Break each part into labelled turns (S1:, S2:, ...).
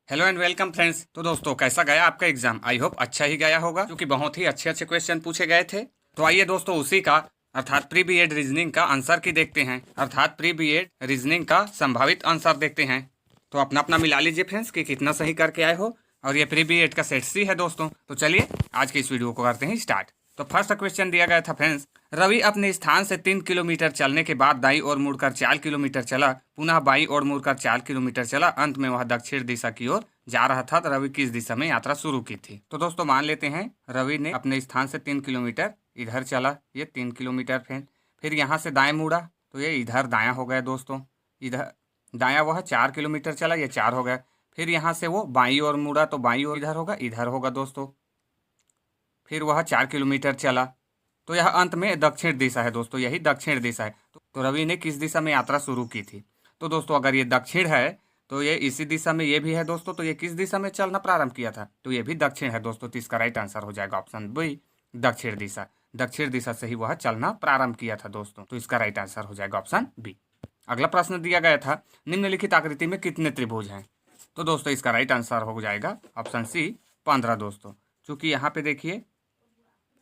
S1: Hello and welcome friends. तो दोस्तों कैसा गया आपका एग्जाम? आई होप अच्छा ही गया होगा, क्योंकि बहुत ही अच्छे अच्छे क्वेश्चन पूछे गए थे। तो आइए दोस्तों उसी का अर्थात प्री बीएड रीजनिंग का आंसर की देखते हैं, अर्थात प्री बीएड रीजनिंग का संभावित आंसर देखते हैं। तो अपना अपना मिला लीजिए फ्रेंड्स कि कितना सही करके आए हो। और ये प्री बीएड का सेट सी है दोस्तों। तो चलिए आज की इस वीडियो को करते हैं स्टार्ट। तो फर्स्ट क्वेश्चन दिया गया था फ्रेंड्स, रवि अपने स्थान से 3 किलोमीटर चलने के बाद दाईं ओर मुड़कर 4 किलोमीटर चला, पुनः बाईं ओर मुड़कर 4 किलोमीटर चला, अंत में वह दक्षिण दिशा की ओर जा रहा था। तो रवि किस दिशा में यात्रा शुरू की थी? तो दोस्तों मान लेते हैं रवि ने अपने स्थान से 3 किलोमीटर इधर चला, ये 3 किलोमीटर फिर यहाँ से दाएं मुड़ा तो ये इधर दायां हो गया दोस्तों। इधर दायां वह 4 किलोमीटर चला, ये 4 हो गया। फिर यहाँ से वो बाईं ओर मुड़ा तो बाईं ओर इधर होगा दोस्तों। फिर वह 4 किलोमीटर चला तो यह अंत में दक्षिण दिशा है दोस्तों, यही दक्षिण दिशा है। तो रवि ने किस दिशा में यात्रा शुरू की थी? तो दोस्तों अगर ये दक्षिण है तो ये इसी दिशा में ये भी है दोस्तों। तो ये किस दिशा में चलना प्रारंभ किया था? तो ये भी दक्षिण है दोस्तों। तो इसका राइट आंसर हो जाएगा ऑप्शन बी, दक्षिण दिशा। दक्षिण दिशा से ही वह चलना प्रारंभ किया था दोस्तों। तो इसका राइट आंसर हो जाएगा ऑप्शन बी। अगला प्रश्न दिया गया था, निम्नलिखित आकृति में कितने त्रिभुज हैं? तो दोस्तों इसका राइट आंसर हो जाएगा ऑप्शन सी, 15 दोस्तों। चूंकि यहाँ पे देखिए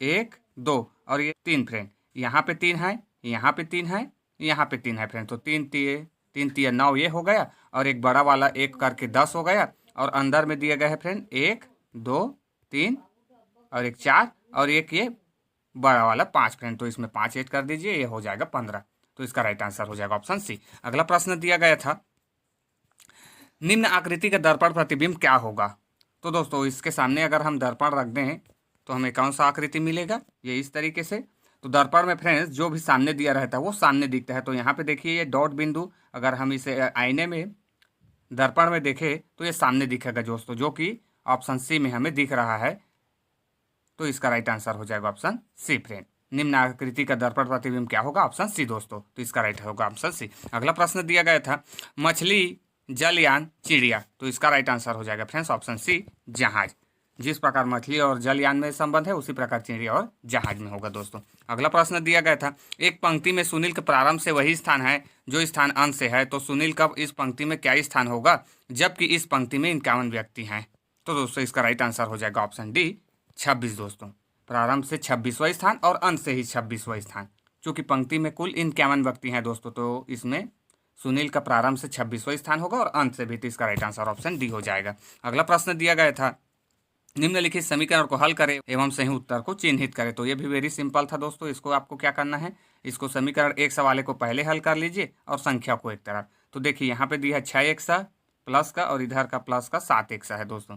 S1: 1 2 और ये 3 फ्रेंड, यहाँ पे 3 है, यहाँ पे 3 है, यहाँ पे 3 है फ्रेंड। तो 3 9 ये हो गया, और एक बड़ा वाला 1 करके 10 हो गया। और अंदर में दिया गया है फ्रेंड 1 2 3 और एक 4 और एक ये बड़ा वाला 5 फ्रेंड। तो इसमें 5 ऐड कर दीजिए, ये हो जाएगा 15। तो इसका राइट आंसर हो जाएगा ऑप्शन सी। अगला प्रश्न दिया गया था, निम्न आकृति का दर्पण प्रतिबिंब क्या होगा? तो दोस्तों इसके सामने अगर हम दर्पण रख दें तो हमें कौन सा आकृति मिलेगा? ये इस तरीके से। तो दर्पण में फ्रेंड्स जो भी सामने दिया रहता है वो सामने दिखता है। तो यहाँ पे देखिए ये डॉट बिंदु, अगर हम इसे आईने में दर्पण में देखें तो ये सामने दिखेगा दोस्तों, जो कि ऑप्शन सी में हमें दिख रहा है। तो इसका राइट आंसर हो जाएगा ऑप्शन सी फ्रेंड। निम्न आकृति का दर्पण प्रतिबिंब क्या होगा? ऑप्शन सी दोस्तों। तो इसका राइट होगा ऑप्शन सी। अगला प्रश्न दिया गया था, मछली, जलयान, चिड़िया। तो इसका राइट आंसर हो जाएगा फ्रेंड्स ऑप्शन सी, जहाज। जिस प्रकार मछली और जलयान में संबंध है उसी प्रकार चिड़िया और जहाज में होगा दोस्तों। अगला प्रश्न दिया गया था, एक पंक्ति में सुनील के प्रारंभ से वही स्थान है जो स्थान अंत से है। तो सुनील का इस पंक्ति में क्या स्थान होगा जबकि इस पंक्ति में 51 व्यक्ति हैं? तो दोस्तों इसका राइट आंसर हो जाएगा ऑप्शन डी, 26 दोस्तों। प्रारंभ से 26वां स्थान और अंत से ही 26वां स्थान। चूंकि पंक्ति में कुल 51 व्यक्ति हैं दोस्तों, तो इसमें सुनील का प्रारंभ से 26वां स्थान होगा और अंत से भी। तो इसका राइट आंसर ऑप्शन डी हो जाएगा। अगला प्रश्न दिया गया था, निम्नलिखित समीकरण को हल करें एवं सही उत्तर को चिन्हित करें। तो ये भी वेरी सिंपल था दोस्तों। इसको आपको क्या करना है, इसको समीकरण एक सा वाले को पहले हल कर लीजिए और संख्या को एक तरफ। तो देखिए यहाँ पे दिया है 6 प्लस का और इधर का प्लस का 7 है दोस्तों।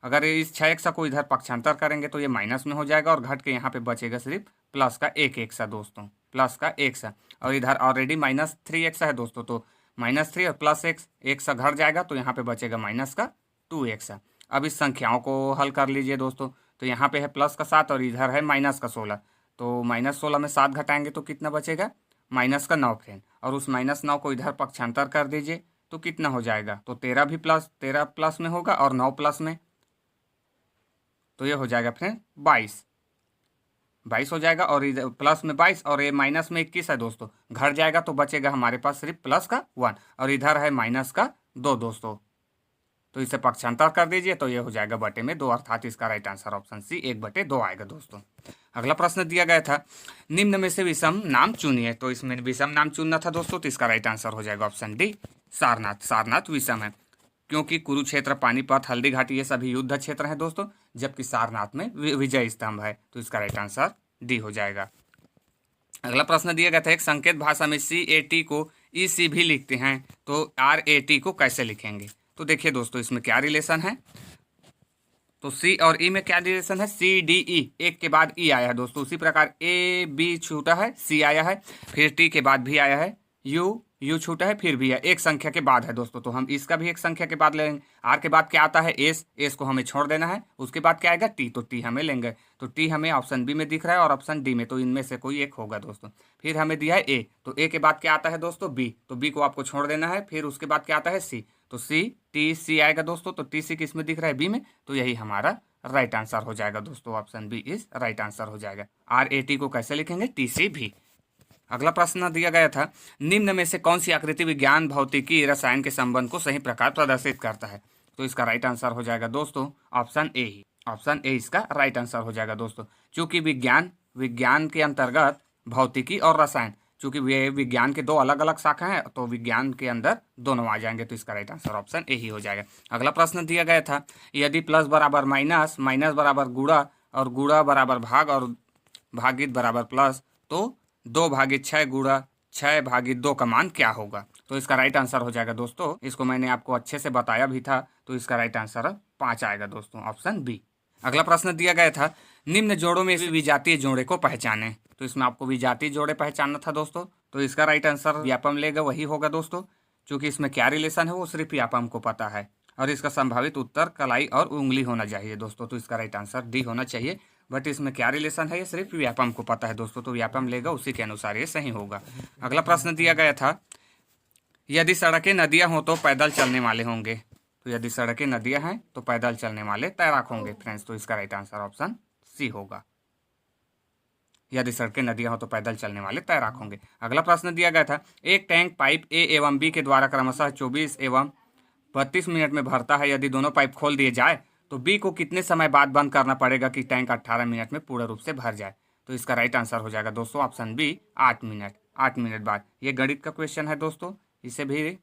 S1: अगर इस 6 को इधर पक्षांतर करेंगे तो ये माइनस में हो जाएगा और घट के यहाँ पे बचेगा सिर्फ प्लस का 1 दोस्तों, प्लस का 1। और इधर ऑलरेडी -3 है दोस्तों। तो -3 और प्लस 1 घट जाएगा तो यहाँ पे बचेगा माइनस का 2 अब इस संख्याओं को हल कर लीजिए दोस्तों। तो यहाँ पे है प्लस का 7 और इधर है माइनस का 16। तो -16 में 7 घटाएंगे तो कितना बचेगा? माइनस का 9 फ्रेंड। और उस -9 को इधर पक्षांतर कर दीजिए तो कितना हो जाएगा? तो 13 प्लस में होगा और 9 प्लस में, तो ये हो जाएगा फ्रेंड 22 हो जाएगा। और इधर प्लस में 22 और ये माइनस में 21 है दोस्तों। घट जाएगा तो बचेगा हमारे पास सिर्फ प्लस का 1 और इधर है माइनस का 2 दोस्तों। तो इसे पक्षांतर कर दीजिए तो ये हो जाएगा बटे में 2, अर्थात इसका राइट आंसर ऑप्शन सी 1/2 आएगा दोस्तों। अगला प्रश्न दिया गया था, निम्न में से विषम नाम चुनिए। तो इसमें विषम नाम चुनना था दोस्तों। तो इसका राइट आंसर हो जाएगा ऑप्शन डी, सारनाथ। सारनाथ विषम है क्योंकि कुरुक्षेत्र, पानीपत, हल्दी घाटी ये सभी युद्ध क्षेत्र हैं दोस्तों, जबकि सारनाथ में विजय स्तंभ है। तो इसका राइट आंसर डी हो जाएगा। अगला प्रश्न दिया गया था, एक संकेत भाषा में CAT को EC भी लिखते हैं तो RAT को कैसे लिखेंगे? तो देखिए दोस्तों इसमें क्या रिलेशन है। तो C और E में क्या रिलेशन है? CDE, एक के बाद E आया है दोस्तों। उसी प्रकार AB छूटा है, C आया है, फिर T के बाद भी आया है, U छूटा है, फिर भी है, एक संख्या के बाद है दोस्तों। तो हम इसका भी एक संख्या के बाद लेंगे। R के बाद क्या आता है? S को हमें छोड़ देना है। उसके बाद क्या आएगा? T, तो T हमें लेंगे। तो T हमें ऑप्शन बी में दिख रहा है और ऑप्शन डी में, तो इनमें से कोई एक होगा दोस्तों। फिर हमें दिया है A, तो A के बाद क्या आता है दोस्तों? B, तो B को आपको छोड़ देना है। फिर उसके बाद क्या आता है? C, तो TC आएगा दोस्तों। तो TC किस में दिख रहा है? B में। तो यही हमारा राइट आंसर हो जाएगा दोस्तों, option B is right answer हो जाएगा। RAT को कैसे लिखेंगे? TC भी। अगला प्रश्न दिया गया था, निम्न में से कौन सी आकृति विज्ञान, भौतिकी, रसायन के संबंध को सही प्रकार प्रदर्शित करता है? तो इसका राइट आंसर हो जाएगा दोस्तों option A he. Option A इसका राइट आंसर हो जाएगा दोस्तों। चूंकि विज्ञान के अंतर्गत भौतिकी और रसायन, चूंकि वे विज्ञान के दो अलग अलग शाखा हैं, तो विज्ञान के अंदर दोनों आ जाएंगे, तो इसका राइट आंसर ऑप्शन ए ही हो जाएगा। अगला प्रश्न दिया गया था, यदि प्लस बराबर माइनस, माइनस बराबर गुणा और गुणा बराबर भाग और भागित बराबर प्लस, तो 2/6 गुणा 6/2 का मान क्या होगा? तो इसका राइट आंसर हो जाएगा दोस्तों, इसको मैंने आपको अच्छे से बताया भी था, तो इसका राइट आंसर 5 आएगा दोस्तों, ऑप्शन बी। अगला प्रश्न दिया गया था, निम्न जोड़ों में से विजातीय जोड़े को पहचाने। तो इसमें आपको विजातीय जोड़े पहचानना था दोस्तों, तो इसका राइट आंसर व्यापम लेगा वही होगा दोस्तों, क्योंकि इसमें क्या रिलेशन है वो सिर्फ व्यापम को पता है, और इसका संभावित उत्तर कलाई और उंगली होना चाहिए दोस्तों, तो इसका राइट आंसर डी होना चाहिए। बट इसमें क्या रिलेशन है ये सिर्फ व्यापम को पता है दोस्तों, तो व्यापम लेगा उसी के अनुसार ये सही होगा। अगला प्रश्न दिया गया था, यदि सड़कें नदियां हो तो पैदल चलने वाले होंगे। तो यदि सड़कें नदियां हैं तो पैदल चलने वाले तैराक होंगे फ्रेंड्स, तो इसका राइट आंसर ऑप्शन सी होगा। यदि सड़कें नदियां हो तो पैदल चलने वाले तैराक होंगे। अगला प्रश्न दिया गया था, एक टैंक पाइप ए एवं बी के द्वारा क्रमशः 24 एवं 32 मिनट में भरता है। यदि दोनों पाइप खोल दिए जाए तो बी को कितने समय बाद बंद करना पड़ेगा कि टैंक 18 मिनट में पूर्ण रूप से भर जाए? तो इसका राइट आंसर हो जाएगा दोस्तों ऑप्शन बी 8 मिनट। 8 मिनट बाद। ये गणित का क्वेश्चन है दोस्तों, इसे भी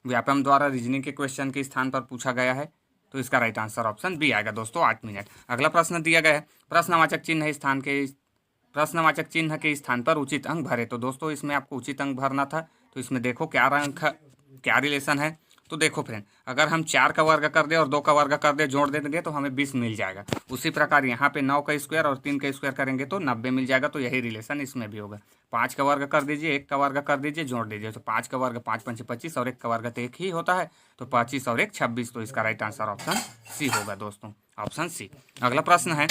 S1: व्यापम द्वारा रीजनिंग के क्वेश्चन के स्थान पर पूछा गया है, तो इसका राइट आंसर ऑप्शन बी आएगा दोस्तों 8 मिनट। अगला प्रश्न दिया गया है, प्रश्नवाचक चिन्ह के स्थान पर उचित अंक भरे। तो दोस्तों इसमें आपको उचित अंक भरना था, तो इसमें देखो क्या रिलेशन है। तो देखो फ्रेंड, अगर हम 4 का वर्ग कर दे और 2 का वर्ग कर दे, जोड़ देंगे तो हमें 20 मिल जाएगा। उसी प्रकार यहाँ पे 9 का स्क्वायर और 3 का स्क्वायर करेंगे तो 90 मिल जाएगा, तो यही रिलेशन इसमें भी होगा। 5 का वर्ग कर दीजिए, 1 का वर्ग कर दीजिए, जोड़ दीजिए, तो 5 का वर्ग 5 पंच 25 और 1 का वर्ग तो 1 ही होता है, तो 25 और 1 26, तो इसका राइट आंसर ऑप्शन सी होगा दोस्तों, ऑप्शन सी। अगला प्रश्न है,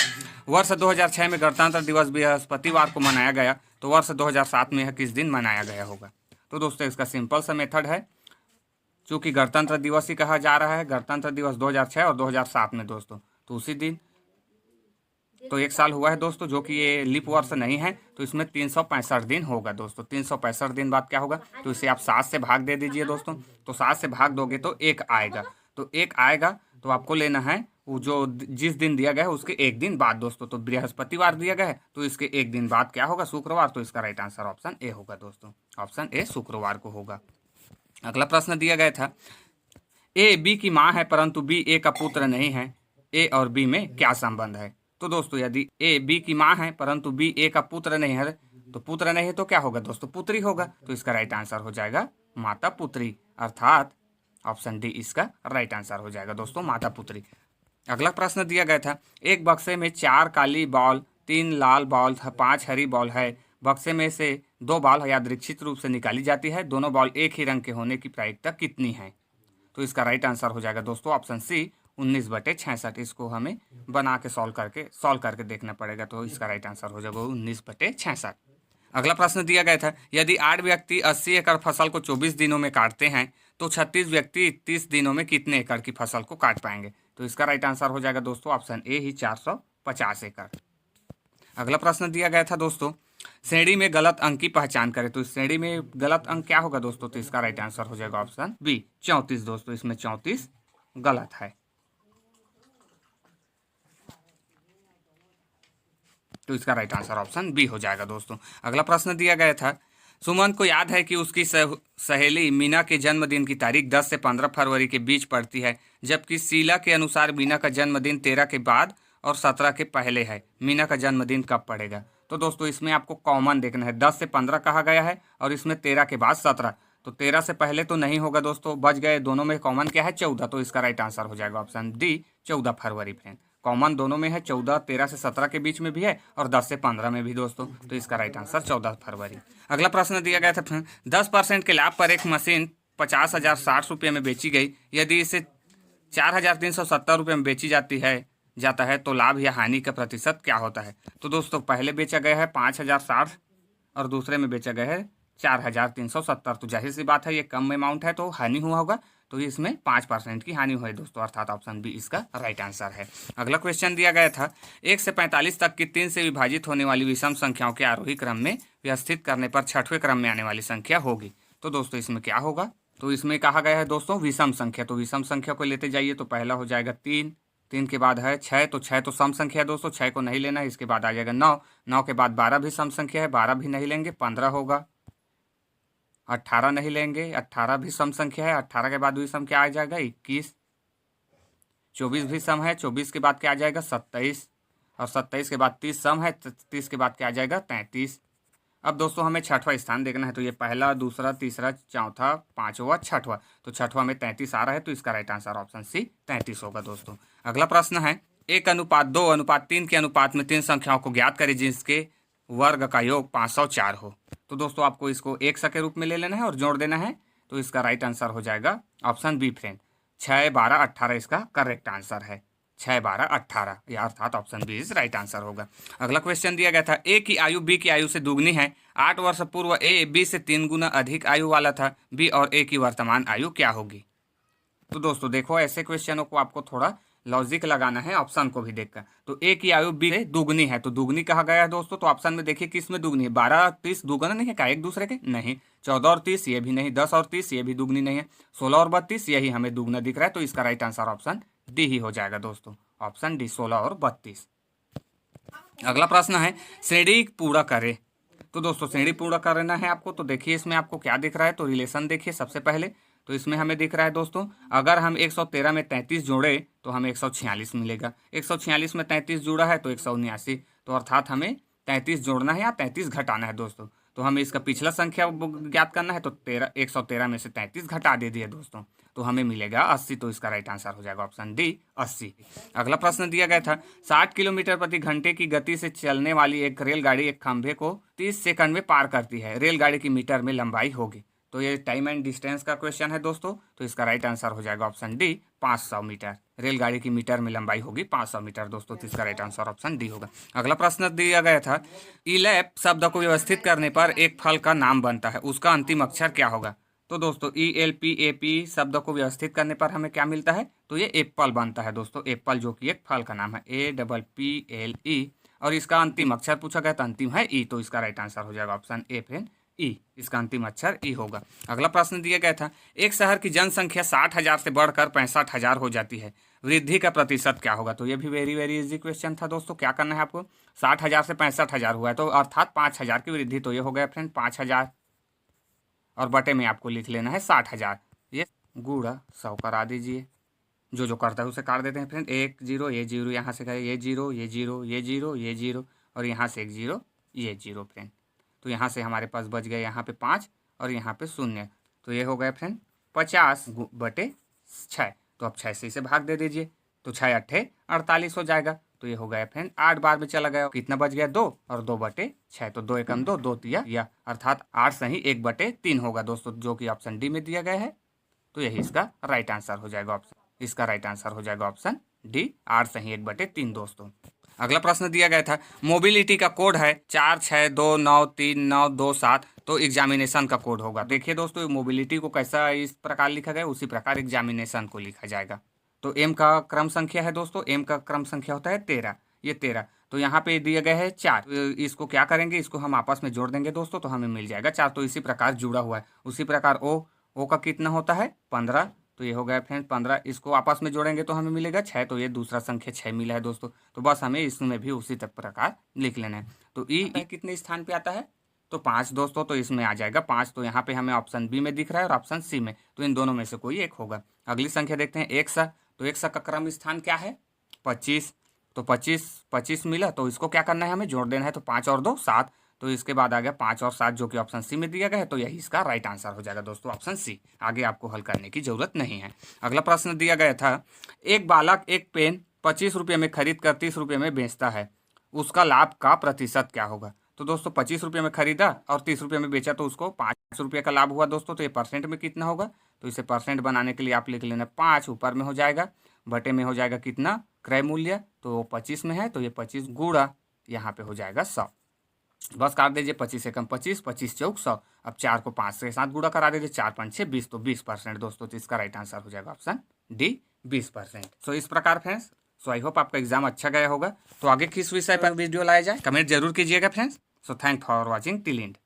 S1: वर्ष 2006 में गणतंत्र दिवस बृहस्पतिवार को मनाया गया, तो वर्ष 2007 में यह किस दिन मनाया गया होगा? तो दोस्तों इसका सिंपल सा मेथड है, चूँकि गणतंत्र दिवस ही कहा जा रहा है, गणतंत्र दिवस 2006 और 2007 में दोस्तों, तो उसी दिन तो 1 साल हुआ है दोस्तों, जो कि ये लीप वर्ष नहीं है, तो इसमें 365 दिन होगा दोस्तों। 365 दिन बाद क्या होगा, तो इसे आप 7 से भाग दे दीजिए दोस्तों, तो 7 से भाग दोगे तो 1 आएगा, तो 1 आएगा तो आपको लेना है वो जो जिस दिन दिया गया है उसके 1 दिन बाद दोस्तों। तो बृहस्पतिवार दिया गया है, तो इसके 1 दिन बाद क्या होगा, शुक्रवार, तो इसका राइट आंसर ऑप्शन ए होगा दोस्तों, ऑप्शन ए शुक्रवार को होगा। अगला प्रश्न दिया गया था, ए बी की माँ है परंतु बी ए का पुत्र नहीं है, ए और बी में क्या संबंध है? तो दोस्तों यदि ए बी की माँ है परंतु बी ए का पुत्र नहीं है, तो पुत्र नहीं है तो क्या होगा दोस्तों, पुत्री होगा, तो इसका राइट आंसर हो जाएगा माता पुत्री, अर्थात ऑप्शन डी इसका राइट आंसर हो जाएगा दोस्तों, माता पुत्री। अगला प्रश्न दिया गया था, एक बक्से में 4 काली बॉल, 3 लाल बॉल, 5 हरी बॉल है। बक्से में से 2 बॉल यादृच्छिक रूप से निकाली जाती है, दोनों बॉल एक ही रंग के होने की प्रायिकता कितनी है? तो इसका राइट आंसर हो जाएगा दोस्तों ऑप्शन सी 19/66। इसको हमें बना के सॉल्व करके देखना पड़ेगा, तो इसका राइट आंसर हो जाएगा 19/66। अगला प्रश्न दिया गया था, यदि 8 व्यक्ति 80 एकड़ फसल को 24 दिनों में काटते हैं, तो 36 व्यक्ति 30 दिनों में कितने एकड़ की फसल को काट पाएंगे? तो इसका राइट आंसर हो जाएगा दोस्तों ऑप्शन ए ही 450 एकड़। अगला प्रश्न दिया गया था दोस्तों, श्रेणी में गलत अंक की पहचान करें। तो इस श्रेणी में गलत अंक क्या होगा दोस्तों, तो इसका राइट आंसर हो जाएगा ऑप्शन बी 34 दोस्तों, इसमें 34 गलत है, तो इसका राइट आंसर ऑप्शन बी हो जाएगा दोस्तों। अगला प्रश्न दिया गया था, सुमन को याद है कि उसकी सहेली मीना के जन्मदिन की तारीख 10 से 15 फरवरी के बीच पड़ती है, जबकि शीला के अनुसार मीना का जन्मदिन 13 के बाद और 17 के पहले है। मीना का जन्मदिन कब पड़ेगा? तो दोस्तों इसमें आपको कॉमन देखना है, 10 से 15 कहा गया है और इसमें 13 के बाद 17, तो 13 से पहले तो नहीं होगा दोस्तों, बच गए दोनों में कॉमन क्या है 14, तो इसका राइट आंसर हो जाएगा ऑप्शन डी 14 फरवरी फ्रेंड। कॉमन दोनों में है, 14 13 से 17 के बीच में भी है और 10 से 15 में भी दोस्तों, तो इसका राइट आंसर 14 फरवरी। अगला प्रश्न दिया गया था, 10% के लाभ पर एक मशीन 50,060 रुपये में बेची गई, यदि इसे 4,370 रुपये में बेची जाता है तो लाभ या हानि का प्रतिशत क्या होता है? तो दोस्तों पहले बेचा गया है 5,060 और दूसरे में बेचा गया है 4,370, तो जाहिर सी बात है ये कम अमाउंट है तो हानि हुआ होगा, तो इसमें 5% की हानि हुई दोस्तों, अर्थात ऑप्शन बी इसका राइट आंसर है। अगला क्वेश्चन दिया गया था, 1 से 45 तक की 3 से विभाजित होने वाली विषम संख्याओं के आरोही क्रम में व्यवस्थित करने पर 6वें क्रम में आने वाली संख्या होगी। तो दोस्तों इसमें क्या होगा, तो इसमें कहा गया है दोस्तों विषम संख्या, तो विषम संख्या को लेते जाइए। तो पहला हो जाएगा 3, 3 के बाद है 6, तो 6 तो सम संख्या है दोस्तों, 6 को नहीं लेना है। इसके बाद आ जाएगा 9, 9 के बाद 12 भी सम संख्या है, 12 भी नहीं लेंगे, 15 होगा। 18 नहीं लेंगे, 18 भी सम संख्या है, 18 के बाद विषम क्या आ जाएगा 21। 24 भी सम है, 24 के बाद क्या आ जाएगा 27, और 27 के बाद 30 सम है, 30 के बाद क्या आ जाएगा 33। अब दोस्तों हमें छठवां स्थान देखना है, तो ये पहला, दूसरा, तीसरा, चौथा, पांचवा, छठवां, तो छठवां में 33 आ रहा है, तो इसका राइट आंसर ऑप्शन सी 33 होगा दोस्तों। अगला प्रश्न है 1:2:3 के अनुपात में 3 संख्याओं को ज्ञात करें जिसके वर्ग का योग 504 हो। तो दोस्तों आपको इसको 100 के रूप में ले लेना है और जोड़ देना है, तो इसका राइट आंसर हो जाएगा ऑप्शन बी फ्रेंड, 6, 12, 18 इसका करेक्ट आंसर है। 6, 12, 18 यह अर्थात option B is right answer होगा। अगला क्वेश्चन दिया गया था ए की आयु बी की आयु से दुगनी है। 8 वर्ष पूर्व ए बी से 3 गुना अधिक आयु वाला था। बी और ए की वर्तमान आयु क्या होगी। तो दोस्तों देखो ऐसे क्वेश्चनों को आपको थोड़ा लॉजिक लगाना है, ऑप्शन को भी देखकर। तो ए की आयु बी से दुगनी है, तो दुगनी कहा गया है दोस्तों, तो ऑप्शन में देखिए किस में दुगनी है। 12 और 30 दुगना नहीं है क्या एक दूसरे के, नहीं। 14 और 30 ये भी नहीं, 10 और 30 ये भी दुगनी नहीं है, 16 और 32 यही हमें दुगना दिख रहा है, तो इसका राइट आंसर ऑप्शन डी ही हो जाएगा दोस्तों, ऑप्शन डी 16 और 32। अगला प्रश्न है श्रेणी पूरा करे। तो दोस्तों श्रेणी पूरा करना है आपको, तो देखिए इसमें आपको क्या दिख रहा है, तो रिलेशन देखिए सबसे पहले। तो इसमें हमें दिख रहा है दोस्तों, अगर हम 113 में 33 जोड़े तो हमें 146 मिलेगा। 146 में 33 जुड़ा है तो 179, तो अर्थात हमें 33 जोड़ना है या 33 घटाना है दोस्तों। तो हमें इसका पिछला संख्या ज्ञात करना है, तो 113 में से 33 घटा दे दिए दोस्तों, तो हमें मिलेगा 80, तो इसका राइट आंसर हो जाएगा ऑप्शन डी 80। अगला प्रश्न दिया गया था 60 किलोमीटर प्रति घंटे की गति से चलने वाली एक रेलगाड़ी एक खंभे को 30 सेकंड में पार करती है। रेलगाड़ी की मीटर में लंबाई होगी। तो ये टाइम एंड डिस्टेंस का क्वेश्चन है दोस्तों, तो इसका राइट आंसर हो जाएगा ऑप्शन डी 500 मीटर। रेलगाड़ी की मीटर में लंबाई होगी 500 मीटर दोस्तों, तो इसका राइट आंसर ऑप्शन डी होगा। अगला प्रश्न दिया गया था इलैप शब्द को व्यवस्थित करने पर एक फल का नाम बनता है, उसका अंतिम अक्षर क्या होगा। तो दोस्तों ELPAP शब्द को व्यवस्थित करने पर हमें क्या मिलता है, तो ये एप्पल बनता है दोस्तों, एप्पल जो कि एक फल का नाम है, APPLE, और इसका अंतिम अक्षर पूछा गया था, अंतिम है ई, तो इसका राइट आंसर हो जाएगा ऑप्शन ए फ्रेंड ई, इसका अंतिम अक्षर ई होगा। अगला प्रश्न दिया गया था एक शहर की जनसंख्या 60,000 से बढ़कर 65,000 हो जाती है, वृद्धि का प्रतिशत क्या होगा। तो ये भी वेरी वेरी इजी क्वेश्चन था दोस्तों। क्या करना है आपको, 60,000 से 65,000 हुआ है, तो अर्थात 5,000 की वृद्धि, तो ये हो गया फ्रेंड 5,000, और बटे में आपको लिख लेना है 60,000। ये गुणा 100 करा दीजिए, जो करता है उसे काट देते हैं फ्रेंड। 1 0 ये 0 यहाँ से गए, ये 0 ये 0 ये 0 ये 0, और यहाँ से 1 0 ये 0 फ्रेंड। तो यहाँ से हमारे पास बच गए यहाँ पे 5 और यहाँ पे 0, तो ये हो गया फ्रेंड 50 बटे 6। तो अब 6 से इसे भाग दे दीजिए, तो 6 8 48 हो जाएगा। तो ये हो गया फ्रेंड 8 बार में चला गया, कितना बच गया 2, और 2 बटे 6, तो 2 एकम 2, 2 तिया या, अर्थात 8 सही 1 बटे 3 होगा दोस्तों, जो कि ऑप्शन डी में दिया गया है। तो यही इसका राइट आंसर हो जाएगा ऑप्शन, इसका राइट आंसर हो जाएगा ऑप्शन डी 8 सही 1 बटे 3 दोस्तों। अगला प्रश्न दिया गया था मोबिलिटी का कोड है 46293927, तो एग्जामिनेशन का कोड होगा। देखिए दोस्तों मोबिलिटी को कैसा इस प्रकार लिखा गया, उसी प्रकार एग्जामिनेशन को लिखा जाएगा। तो एम का क्रम संख्या है दोस्तों, एम का क्रम संख्या होता है 13, ये 13, तो यहाँ पे दिया गया है 4। तो इसको क्या करेंगे, इसको हम आपस में जोड़ देंगे दोस्तों, तो हमें मिल जाएगा 4। तो इसी प्रकार जुड़ा हुआ है। उसी प्रकार ओ का कितना होता है 15, तो ये हो गया फ्रेंड 15, इसको आपस में जोड़ेंगे तो हमें मिलेगा 6, तो ये दूसरा संख्या 6 मिला है दोस्तों। तो बस हमें इसमें भी उसी प्रकार लिख लेना है। तो ई कितने स्थान पे आता है, तो 5 दोस्तों, तो इसमें आ जाएगा 5। तो यहाँ पे हमें ऑप्शन बी में दिख रहा है और ऑप्शन सी में, तो इन दोनों में से कोई एक होगा। अगली संख्या देखते हैं 100, तो 100 का क्रम स्थान क्या है 25, तो 25 मिला, तो इसको क्या करना है हमें जोड़ देना है, तो 5 और 2 7, तो इसके बाद आ गया 5 और 7 जो कि ऑप्शन सी में दिया गया है, तो यही इसका राइट आंसर हो जाएगा दोस्तों ऑप्शन सी। आगे आपको हल करने की जरूरत नहीं है। अगला प्रश्न दिया गया था एक बालक एक पेन 25 रुपये में खरीद कर 30 रुपये में बेचता है, उसका लाभ का प्रतिशत क्या होगा। तो दोस्तों 25 रुपये में खरीदा और 30 रुपये में बेचा, तो उसको 5 रुपये का लाभ हुआ दोस्तों। तो ये परसेंट में कितना होगा, तो इसे परसेंट बनाने के लिए आप लिख लेना 5 ऊपर में हो जाएगा, बटे में हो जाएगा कितना क्रय मूल्य, तो 25 में है, तो ये 25 गुणा यहाँ पे हो जाएगा 100। बस काट दीजिए 25 एकम 25, 25 चौक 100। अब 4 को 5 के साथ गुणा करा दीजिए, 4 5 6 20, तो 20% दोस्तों। तो इसका राइट आंसर हो जाएगा ऑप्शन डी 20%। सो इस प्रकार फ्रेंड्स, सो आई होप आपका एग्जाम अच्छा गया होगा। तो आगे किस विषय पर वीडियो लाया जाए कमेंट जरूर कीजिएगा friends. So thank for watching till and.